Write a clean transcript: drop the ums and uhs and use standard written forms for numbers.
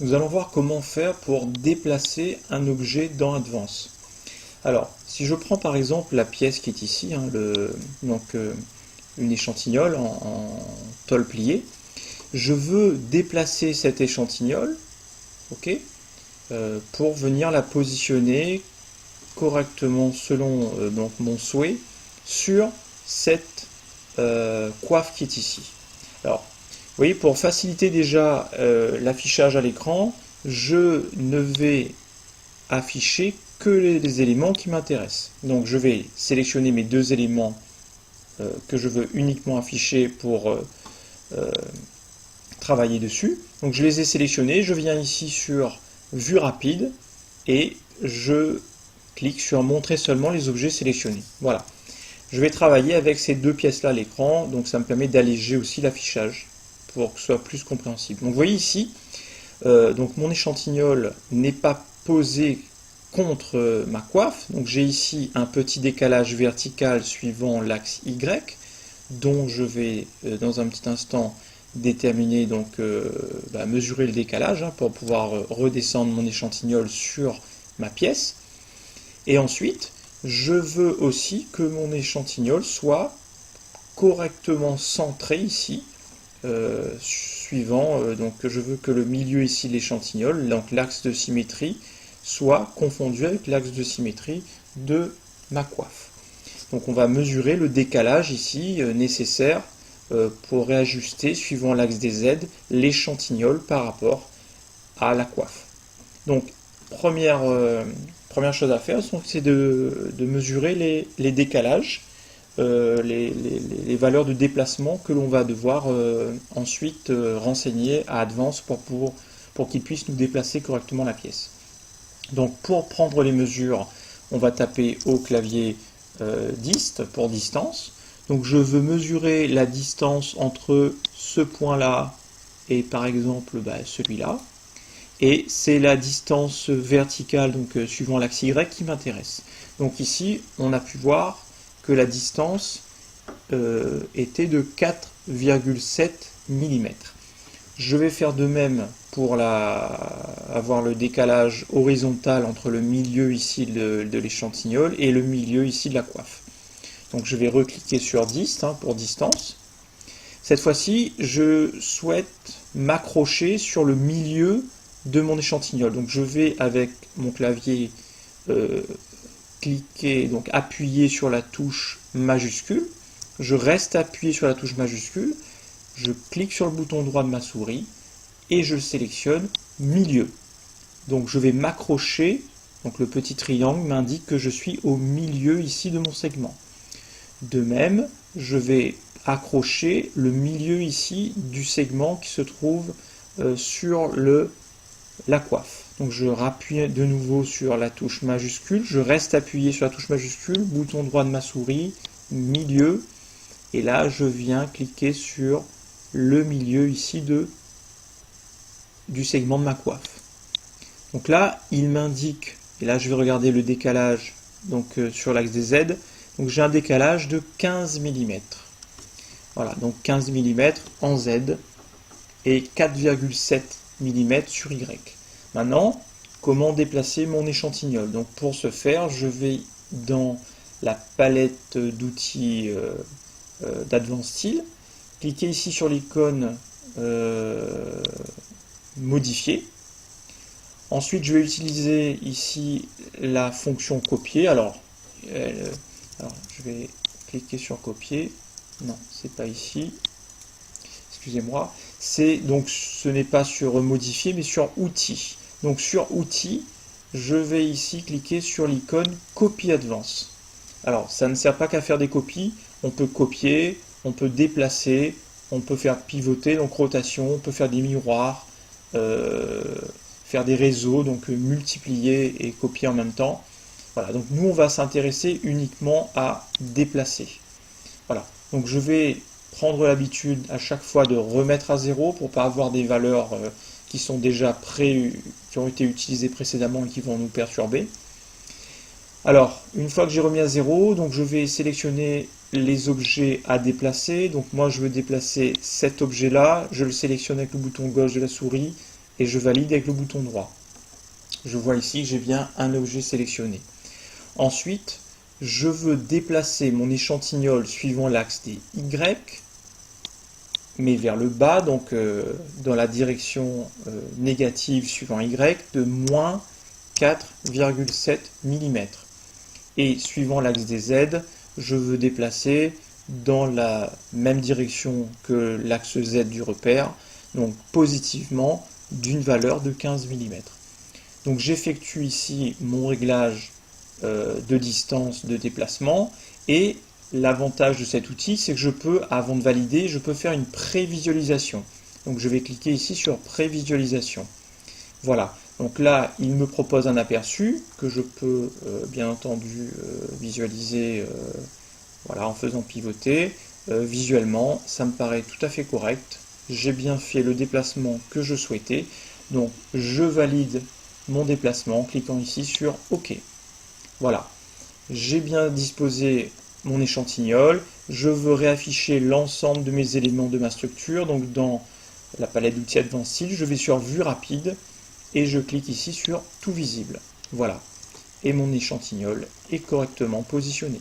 Nous allons voir comment faire pour déplacer un objet dans Advance. Alors, si je prends par exemple la pièce qui est ici, une échantillole en tôle pliée, je veux déplacer cette échantillole, ok, pour venir la positionner correctement selon mon souhait sur cette coiffe qui est ici. Alors, vous voyez, pour faciliter déjà l'affichage à l'écran, je ne vais afficher que les éléments qui m'intéressent. Donc je vais sélectionner mes deux éléments que je veux uniquement afficher pour travailler dessus. Donc je les ai sélectionnés, je viens ici sur Vue rapide et je clique sur Montrer seulement les objets sélectionnés. Voilà. Je vais travailler avec ces deux pièces-là à l'écran, donc ça me permet d'alléger aussi l'affichage pour que ce soit plus compréhensible. Donc vous voyez ici, donc mon échantillol n'est pas posé contre ma coiffe, donc j'ai ici un petit décalage vertical suivant l'axe Y, dont je vais dans un petit instant déterminer, mesurer le décalage pour pouvoir redescendre mon échantillol sur ma pièce. Et ensuite, je veux aussi que mon échantillol soit correctement centré ici, donc je veux que le milieu ici de l'échantillol, donc l'axe de symétrie, soit confondu avec l'axe de symétrie de ma coiffe. Donc on va mesurer le décalage ici nécessaire pour réajuster, suivant l'axe des Z, l'échantillol par rapport à la coiffe. Donc première chose à faire, c'est de mesurer les décalages, les valeurs de déplacement que l'on va devoir ensuite renseigner à Advance pour qu'il puisse nous déplacer correctement la pièce. Donc pour prendre les mesures, on va taper au clavier dist pour distance. Donc je veux mesurer la distance entre ce point-là et par exemple celui-là. Et c'est la distance verticale, donc suivant l'axe Y, qui m'intéresse. Donc ici, on a pu voir que la distance était de 4,7 mm. Je vais faire de même pour avoir le décalage horizontal entre le milieu ici de l'échantillol et le milieu ici de la coiffe. Donc je vais recliquer sur Dist pour distance. Cette fois-ci, je souhaite m'accrocher sur le milieu de mon échantillol. Donc je vais avec mon clavier appuyer sur la touche majuscule. Je reste appuyé sur la touche majuscule. Je clique sur le bouton droit de ma souris et je sélectionne milieu. Donc je vais m'accrocher, donc le petit triangle m'indique que je suis au milieu ici de mon segment. De même, je vais accrocher le milieu ici du segment qui se trouve sur la coiffe. Donc je rappuie de nouveau sur la touche majuscule, je reste appuyé sur la touche majuscule, bouton droit de ma souris, milieu, et là je viens cliquer sur le milieu ici du segment de ma coiffe. Donc là, il m'indique, et là je vais regarder le décalage sur l'axe des Z, donc j'ai un décalage de 15 mm. Voilà, donc 15 mm en Z et 4,7 mm sur Y. Maintenant, comment déplacer mon échantillol? Donc pour ce faire, je vais dans la palette d'outils d'Advanced Style, cliquez ici sur l'icône modifier. Ensuite, je vais utiliser ici la fonction copier. Alors, je vais cliquer sur copier. Non, c'est pas ici. Excusez-moi. Ce n'est pas sur modifier, mais sur outils. Donc sur outils, je vais ici cliquer sur l'icône copie Advance. Alors, ça ne sert pas qu'à faire des copies. On peut copier, on peut déplacer, on peut faire pivoter, donc rotation, on peut faire des miroirs, faire des réseaux, donc multiplier et copier en même temps. Voilà, donc nous on va s'intéresser uniquement à déplacer. Voilà, donc je vais prendre l'habitude à chaque fois de remettre à zéro pour ne pas avoir des valeurs qui sont déjà qui ont été utilisées précédemment et qui vont nous perturber. Alors, une fois que j'ai remis à zéro, donc je vais sélectionner les objets à déplacer. Donc moi je veux déplacer cet objet-là, je le sélectionne avec le bouton gauche de la souris et je valide avec le bouton droit. Je vois ici que j'ai bien un objet sélectionné. Ensuite, je veux déplacer mon échantillon suivant l'axe des Y, mais vers le bas, donc dans la direction négative suivant Y, de moins 4,7 mm. Et suivant l'axe des Z, je veux déplacer dans la même direction que l'axe Z du repère, donc positivement d'une valeur de 15 mm. Donc j'effectue ici mon réglage de distance de déplacement, et l'avantage de cet outil, c'est que je peux, avant de valider, je peux faire une prévisualisation. Donc je vais cliquer ici sur prévisualisation. Voilà, donc là il me propose un aperçu que je peux bien entendu visualiser voilà, en faisant pivoter. Visuellement, ça me paraît tout à fait correct. J'ai bien fait le déplacement que je souhaitais. Donc je valide mon déplacement en cliquant ici sur OK. Voilà, j'ai bien disposé mon échantillon. Je veux réafficher l'ensemble de mes éléments de ma structure. Donc dans la palette d'outils Advanced Style, je vais sur Vue rapide et je clique ici sur Tout visible. Voilà, et mon échantillon est correctement positionné.